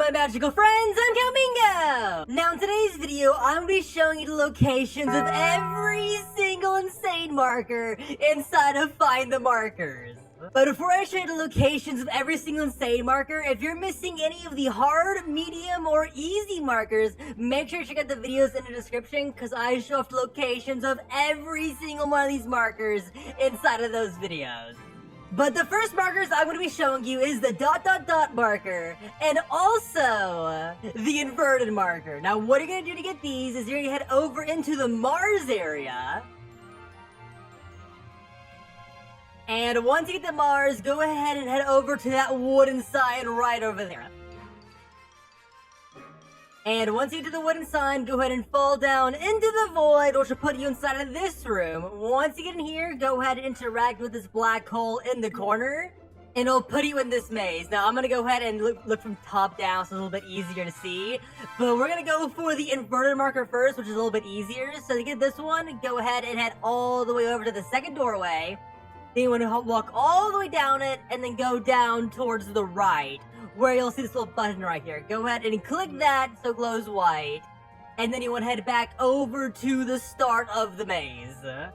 my magical friends, I'm Cowmingo! Now in today's video, I'm going to be showing you the locations of every single insane marker inside of Find the Markers. But before I show you the locations of every single insane marker, if you're missing any of the hard, medium, or easy markers, make sure to check out the videos in the description because I show off the locations of every single one of these markers inside of those videos. But the first markers I'm going to be showing you is the ... marker, and also the inverted marker. Now what you're going to do to get these is you're going to head over into the Mars area. And once you get to Mars, go ahead and head over to that wooden sign right over there. And once you get to the wooden sign, go ahead and fall down into the void, which will put you inside of this room. Once you get in here, go ahead and interact with this black hole in the corner, and it'll put you in this maze. Now, I'm going to go ahead and look from top down, so it's a little bit easier to see. But we're going to go for the inverted marker first, which is a little bit easier. So to get this one, go ahead and head all the way over to the second doorway. Then you want to walk all the way down it, and then go down towards the right, where you'll see this little button right here. Go ahead and click that so it glows white. And then you want to head back over to the start of the maze. Now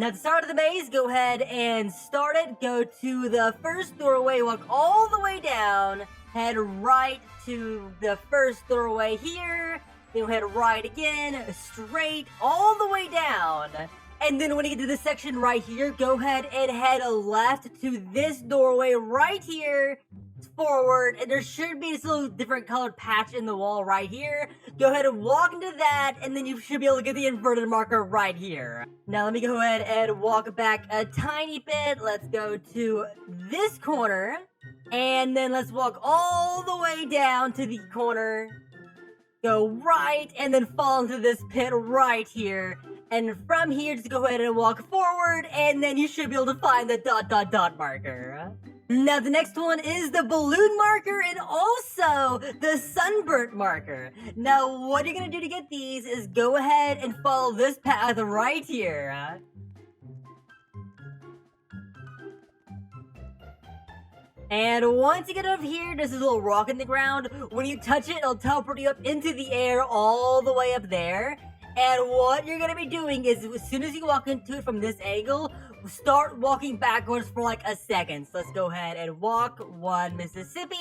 at the start of the maze, go ahead and start it. Go to the first doorway, walk all the way down, head right to the first doorway here. Then you'll head right again, straight, all the way down. And then when you get to this section right here, go ahead and head left to this doorway right here, forward, and there should be this little different colored patch in the wall right here. Go ahead and walk into that, and then you should be able to get the inverted marker right here. Now let me go ahead and walk back a tiny bit. Let's go to this corner, and then let's walk all the way down to the corner. Go right, and then fall into this pit right here. And from here, just go ahead and walk forward, and then you should be able to find the ... marker. Now, the next one is the balloon marker and also the sunburnt marker. Now, what you're going to do to get these is go ahead and follow this path right here. And once you get up here, there's this little rock in the ground. When you touch it, it'll teleport you up into the air all the way up there. And what you're going to be doing is, as soon as you walk into it from this angle, start walking backwards for like a second. So let's go ahead and walk 1 Mississippi.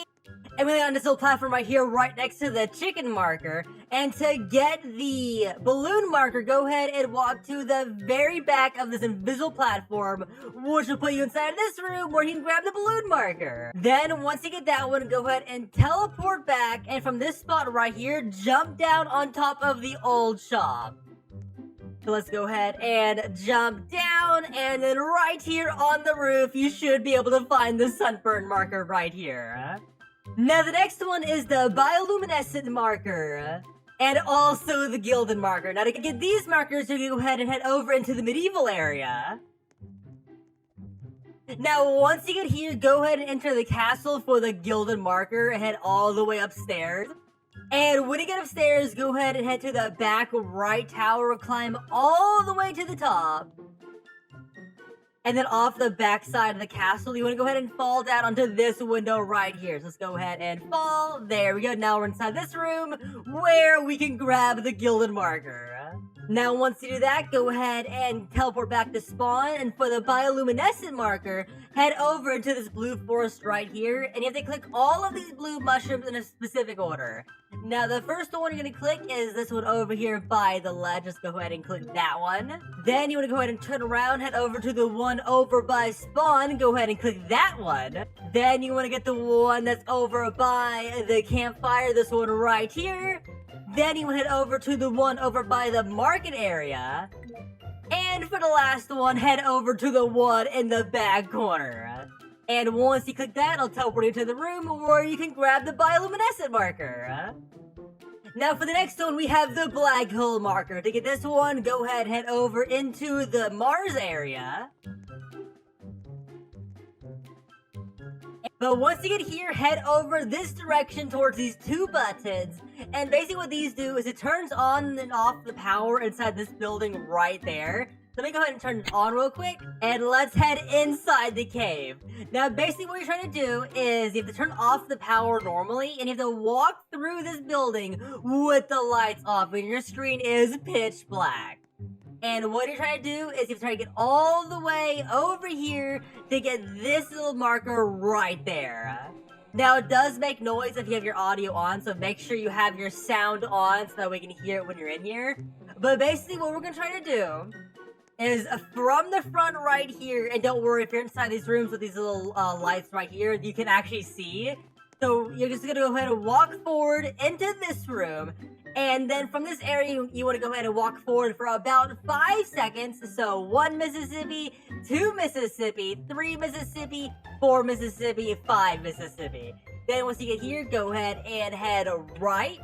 And we're on this little platform right here, right next to the chicken marker. And to get the balloon marker, go ahead and walk to the very back of this invisible platform, which will put you inside of this room where you can grab the balloon marker. Then, once you get that one, go ahead and teleport back. And from this spot right here, jump down on top of the old shop. So let's go ahead and jump down, and then right here on the roof, you should be able to find the sunburn marker right here. Now the next one is the Bioluminescent marker, and also the Gilded marker. Now to get these markers, you can go ahead and head over into the medieval area. Now once you get here, go ahead and enter the castle for the Gilded marker, and head all the way upstairs. And when you get upstairs, go ahead and head to the back right tower, climb all the way to the top. And then off the back side of the castle, you want to go ahead and fall down onto this window right here. So let's go ahead and fall. There we go. Now we're inside this room where we can grab the Gilded marker. Now once you do that, go ahead and teleport back to spawn. And for the Bioluminescent marker, head over into this blue forest right here. And you have to click all of these blue mushrooms in a specific order. Now the first one you're going to click is this one over here by the ledge. Just go ahead and click that one. Then you want to go ahead and turn around, head over to the one over by spawn. Go ahead and click that one. Then you want to get the one that's over by the campfire. This one right here. Then you want to head over to the one over by the market area. And for the last one, head over to the one in the back corner. And once you click that, it'll teleport you to the room where you can grab the Bioluminescent marker. Now for the next one, we have the black hole marker. To get this one, go ahead, head over into the Mars area. But once you get here, head over this direction towards these two buttons. And basically what these do is it turns on and off the power inside this building right there. Let me go ahead and turn it on real quick, and let's head inside the cave. Now, basically what you're trying to do is you have to turn off the power normally, and you have to walk through this building with the lights off, and your screen is pitch black. And what you're trying to do is you try to get all the way over here to get this little marker right there. Now, it does make noise if you have your audio on, so make sure you have your sound on so that we can hear it when you're in here. But basically what we're going to try to do is from the front right here, and don't worry if you're inside these rooms with these little lights right here, you can actually see. So you're just going to go ahead and walk forward into this room, and then from this area, you want to go ahead and walk forward for about 5 seconds. So 1 Mississippi, 2 Mississippi, 3 Mississippi, 4 Mississippi, 5 Mississippi. Then once you get here, go ahead and head right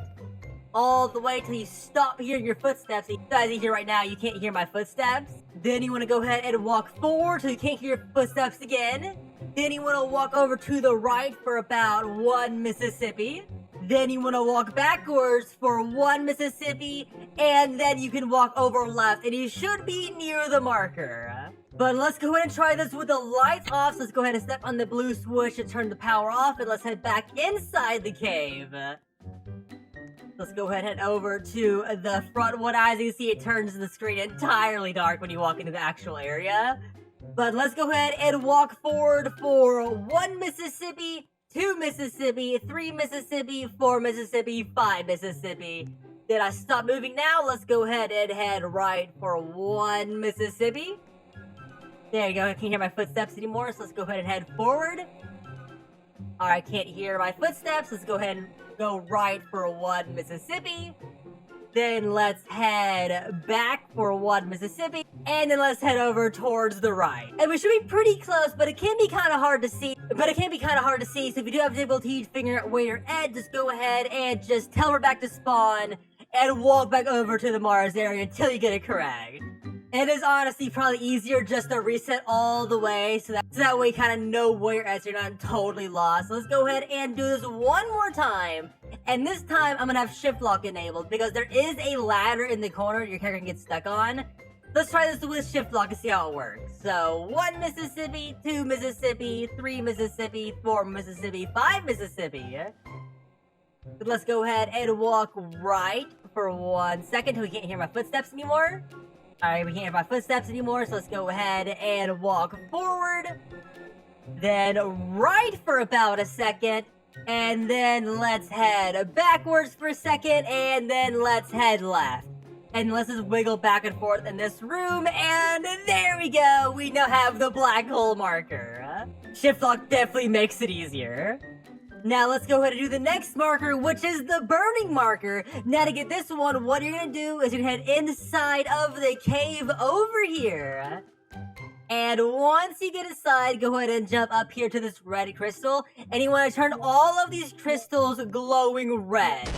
all the way till you stop hearing your footsteps. So as you hear right now, you can't hear my footsteps. Then you want to go ahead and walk forward till you can't hear your footsteps again. Then you want to walk over to the right for about 1 Mississippi. Then you want to walk backwards for 1 Mississippi, and then you can walk over left, and you should be near the marker. But let's go ahead and try this with the lights off. So let's go ahead and step on the blue switch and turn the power off, and let's head back inside the cave. Let's go ahead and head over to the front one. As you see, it turns the screen entirely dark when you walk into the actual area. But let's go ahead and walk forward for 1 Mississippi, 2 Mississippi, 3 Mississippi, 4 Mississippi, 5 Mississippi. Did I stop moving now? Let's go ahead and head right for 1 Mississippi. There you go. I can't hear my footsteps anymore, so let's go ahead and head forward. Alright, can't hear my footsteps. Let's go ahead and go right for 1 Mississippi. Then let's head back for 1 Mississippi. And then let's head over towards the right. And we should be pretty close, but it can be kind of hard to see. So if you do have difficulty figuring out where you're at, just go ahead and just teleport back to spawn and walk back over to the Mars area until you get it correct. It is honestly probably easier just to reset all the way so that way you kind of know where you're at so you're not totally lost. So let's go ahead and do this one more time. And this time I'm going to have shift lock enabled because there is a ladder in the corner your character can get stuck on. Let's try this with shift lock and see how it works. So 1 Mississippi, 2 Mississippi, 3 Mississippi, 4 Mississippi, 5 Mississippi. But let's go ahead and walk right for 1 second till we can't hear my footsteps anymore. Alright, we can't hear my footsteps anymore, so let's go ahead and walk forward. Then right for about a second. And then let's head backwards for a second. And then let's head left. And let's just wiggle back and forth in this room. And there we go. We now have the black hole marker. Shift lock definitely makes it easier. Now let's go ahead and do the next marker, which is the burning marker. Now to get this one, what you're going to do is you're going to head inside of the cave over here. And once you get inside, go ahead and jump up here to this red crystal. And you want to turn all of these crystals glowing red.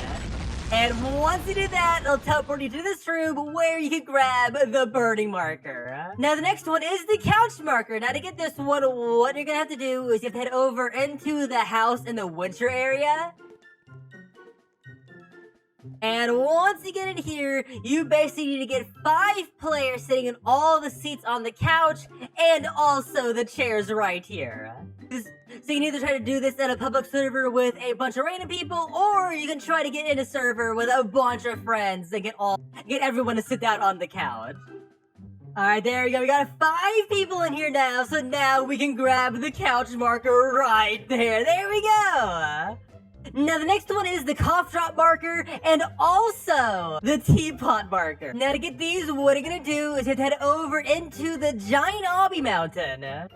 And once you do that, it'll teleport you to this room where you can grab the burning marker. Now the next one is the couch marker. Now to get this one, what you're gonna have to do is you have to head over into the house in the winter area. And once you get in here, you basically need to get 5 players sitting in all the seats on the couch and also the chairs right here. So you can either try to do this at a public server with a bunch of random people, or you can try to get in a server with a bunch of friends and get everyone to sit down on the couch. Alright, there we go. We got 5 people in here now, so now we can grab the couch marker right there. There we go! Now the next one is the cough drop marker and also the teapot marker. Now to get these, what you're gonna do is you have to head over into the giant obby mountain.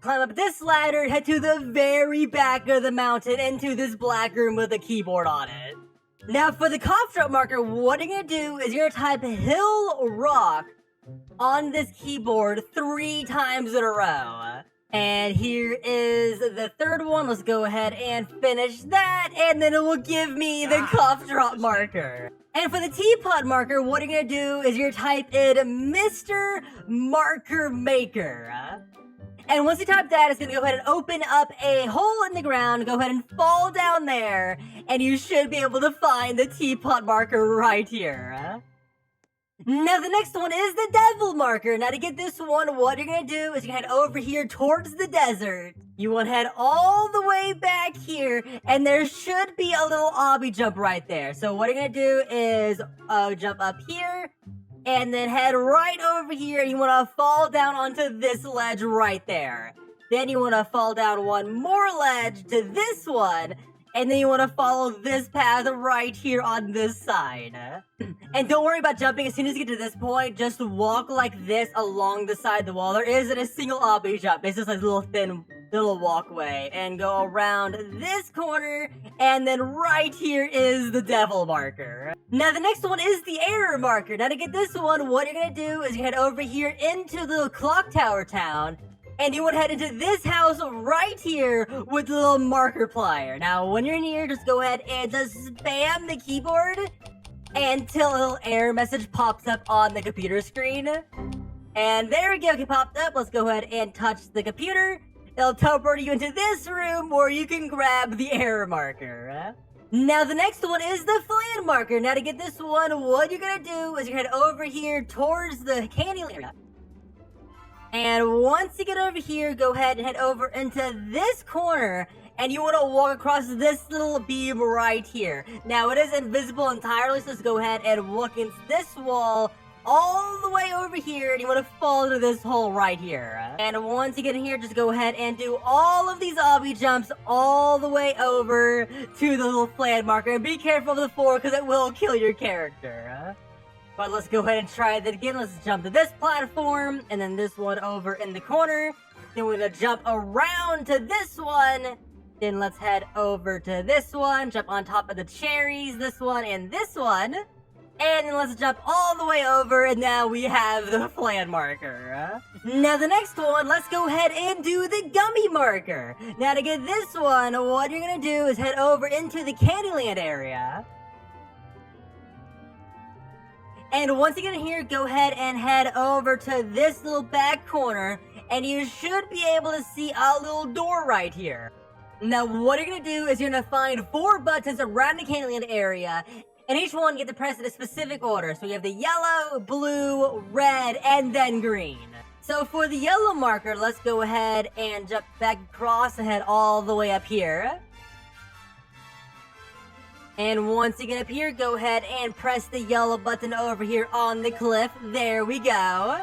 Climb up this ladder, head to the very back of the mountain into this black room with a keyboard on it. Now for the cough drop marker, what you're gonna do is you're gonna type hill rock on this keyboard 3 times in a row. And here is the third one. Let's go ahead and finish that, and then it will give me the cough drop marker. And for the teapot marker, what you're gonna do is you're gonna type in Mr. Marker Maker. And once you type that, it's gonna go ahead and open up a hole in the ground, go ahead and fall down there, and you should be able to find the teapot marker right here. Now the next one is the Devil Marker. Now to get this one, what you're gonna do is you're gonna head over here towards the desert. You wanna head all the way back here, and there should be a little obby jump right there. So what you're gonna do is jump up here, and then head right over here, and you wanna fall down onto this ledge right there. Then you wanna fall down one more ledge to this one, and then you want to follow this path right here on this side. And don't worry about jumping. As soon as you get to this point, just walk like this along the side of the wall. There isn't a single obby jump. It's just like a little thin little walkway. And go around this corner, and then right here is the Devil Marker. Now the next one is the Error Marker. Now to get this one, what you're going to do is head over here into the Clock Tower town. And you want to head into this house right here with the little marker plier. Now, when you're in here, just go ahead and just spam the keyboard until a little error message pops up on the computer screen. And there we go, it popped up. Let's go ahead and touch the computer. It'll teleport you into this room where you can grab the error marker. Now, the next one is the Flan Marker. Now, to get this one, what you're going to do is you're going to head over here towards the candy area. And once you get over here, go ahead and head over into this corner, and you want to walk across this little beam right here. Now, it is invisible entirely, so just go ahead and walk against this wall all the way over here, and you want to fall into this hole right here. And once you get in here, just go ahead and do all of these obby jumps all the way over to the little Flan Marker. And be careful of the floor, because it will kill your character. But let's go ahead and try that again. Let's jump to this platform, and then this one over in the corner. Then we're gonna jump around to this one. Then let's head over to this one, jump on top of the cherries, this one, and this one. And then let's jump all the way over, and now we have the Flan Marker. Now the next one, let's go ahead and do the Gummy Marker. Now to get this one, what you're gonna do is head over into the Candyland area. And once you get in here, go ahead and head over to this little back corner, and you should be able to see a little door right here. Now, what you're going to do is you're going to find 4 buttons around the Candyland area, and each one you get to press in a specific order. So you have the yellow, blue, red, and then green. So for the yellow marker, let's go ahead and jump back across and head all the way up here. And once you get up here, go ahead and press the yellow button over here on the cliff. There we go.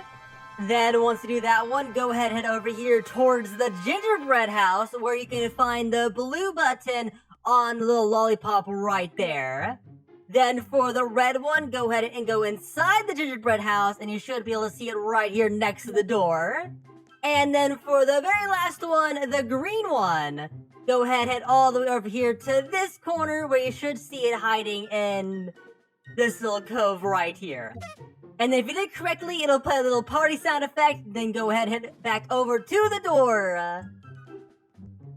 Then once you do that one, go ahead and head over here towards the gingerbread house, where you can find the blue button on the little lollipop right there. Then for the red one, go ahead and go inside the gingerbread house, and you should be able to see it right here next to the door. And then for the very last one, the green one, go ahead, head all the way over here to this corner where you should see it hiding in this little cove right here. And then if you did correctly, it'll play a little party sound effect. Then go ahead, head back over to the door.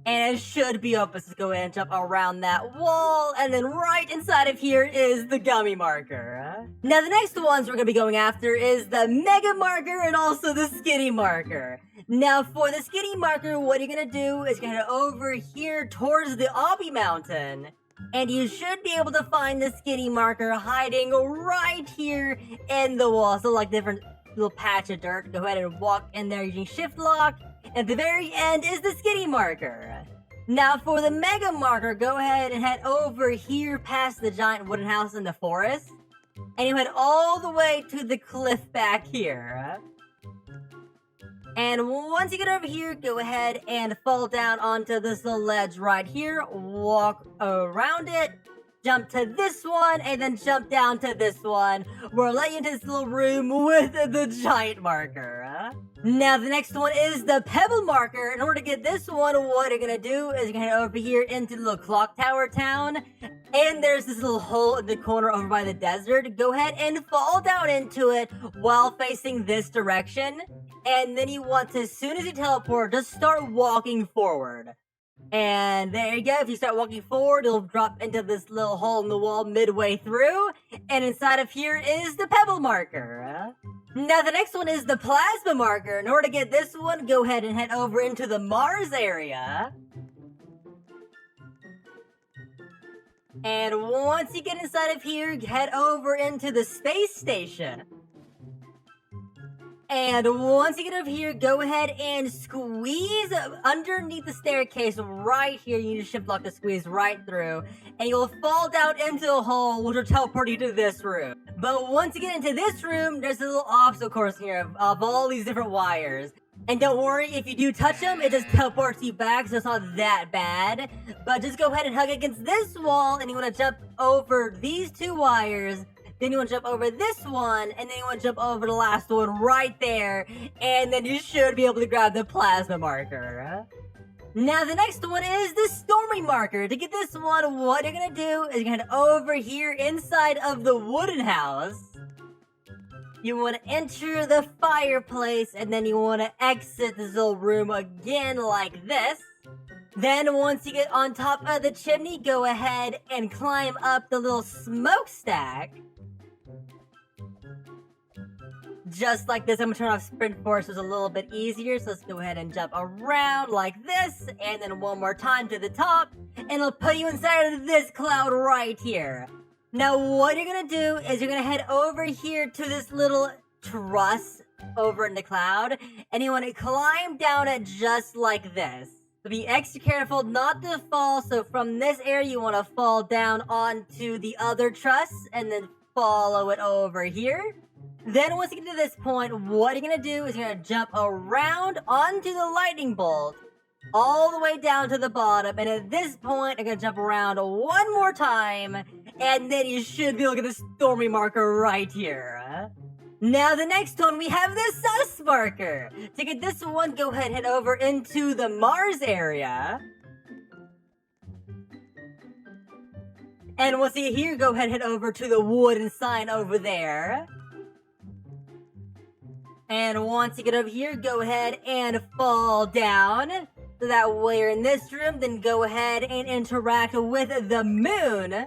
And it should be open, so go ahead and jump around that wall. And then right inside of here is the Gummy Marker. Now the next ones we're going to be going after is the Mega Marker and also the Skinny Marker. Now for the Skinny Marker, what you're going to do is you're going to head over here towards the Obby Mountain. And you should be able to find the Skinny Marker hiding right here in the wall. So like different little patch of dirt. Go ahead and walk in there using shift lock. And at the very end is the Skinny Marker. Now for the Mega Marker, go ahead and head over here past the giant wooden house in the forest. And you head all the way to the cliff back here. And once you get over here, go ahead and fall down onto this little ledge right here. Walk around it. Jump to this one, and then jump down to this one. We'll let you into this little room with the giant marker. Now, the next one is the Pebble Marker. In order to get this one, what you're going to do is you're going to head over here into the little clock tower town. And there's this little hole in the corner over by the desert. Go ahead and fall down into it while facing this direction. And then you want to, as soon as you teleport, just start walking forward. And there you go. If you start walking forward, it'll drop into this little hole in the wall midway through. And inside of here is the Pebble Marker. Now, the next one is the Plasma Marker. In order to get this one, go ahead and head over into the Mars area. And once you get inside of here, head over into the space station. And once you get over here, go ahead and squeeze underneath the staircase right here. You need to shift lock to squeeze right through. And you'll fall down into a hole, which will teleport you to this room. But once you get into this room, there's a little obstacle course here of all these different wires. And don't worry, if you do touch them, it just teleports you back, so it's not that bad. But just go ahead and hug against this wall, and you want to jump over these 2 wires. Then you want to jump over this one, and then you want to jump over the last one right there. And then you should be able to grab the plasma marker. Now the next one is the Stormy Marker. To get this one, what you're going to do is you're going to head over here inside of the wooden house. You want to enter the fireplace, and then you want to exit this little room again like this. Then once you get on top of the chimney, go ahead and climb up the little smokestack. Just like this. I'm going to turn off sprint force so it's a little bit easier. So let's go ahead and jump around like this. And then one more time to the top. And it'll put you inside of this cloud right here. Now what you're going to do is you're going to head over here to this little truss over in the cloud. And you want to climb down it just like this. So be extra careful not to fall. So from this area you want to fall down onto the other truss. And then follow it over here. Then once you get to this point, what you're going to do is you're going to jump around onto the lightning bolt. All the way down to the bottom. And at this point, you're going to jump around one more time. And then you should be able to get the Stormy Marker right here. Now the next one, we have the Sus Marker. To get this one, go ahead and head over into the Mars area. And once you get here, go ahead and head over to the wooden sign over there. And once you get over here, go ahead and fall down. So that way you're in this room, then go ahead and interact with the moon.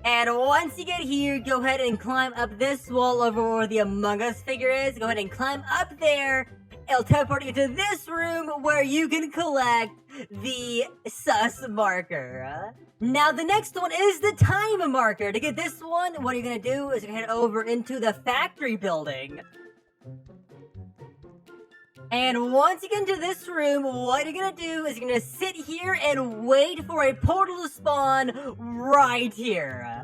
And once you get here, go ahead and climb up this wall over where the Among Us figure is. Go ahead and climb up there. It'll teleport you to this room where you can collect the Sus Marker. Now the next one is the Time Marker. To get this one, what you're going to do is you're going to head over into the factory building. And once you get into this room, what you're going to do is you're going to sit here and wait for a portal to spawn right here.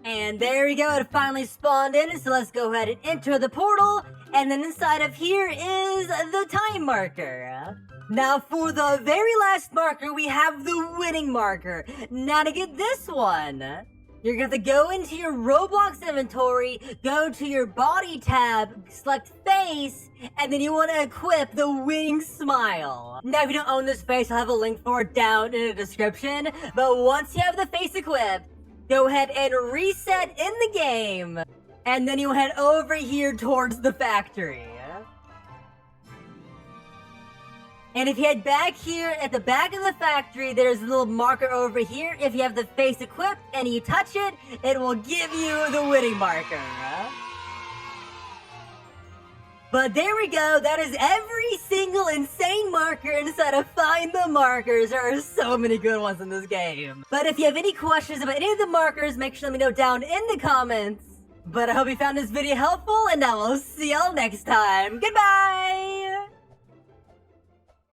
And there we go, it finally spawned in, so let's go ahead and enter the portal. And then inside of here is the Time Marker. Now for the very last marker, we have the winning marker. Now to get this one, you're going to have to go into your Roblox inventory, go to your body tab, select face, and then you want to equip the winning smile. Now if you don't own this face, I'll have a link for it down in the description. But once you have the face equipped, go ahead and reset in the game. And then you head over here towards the factory. And if you head back here at the back of the factory, there's a little marker over here. If you have the face equipped and you touch it, it will give you the winning marker. But there we go. That is every single insane marker inside of Find the Markers. There are so many good ones in this game. But if you have any questions about any of the markers, make sure to let me know down in the comments. But I hope you found this video helpful, and I will see y'all next time. Goodbye!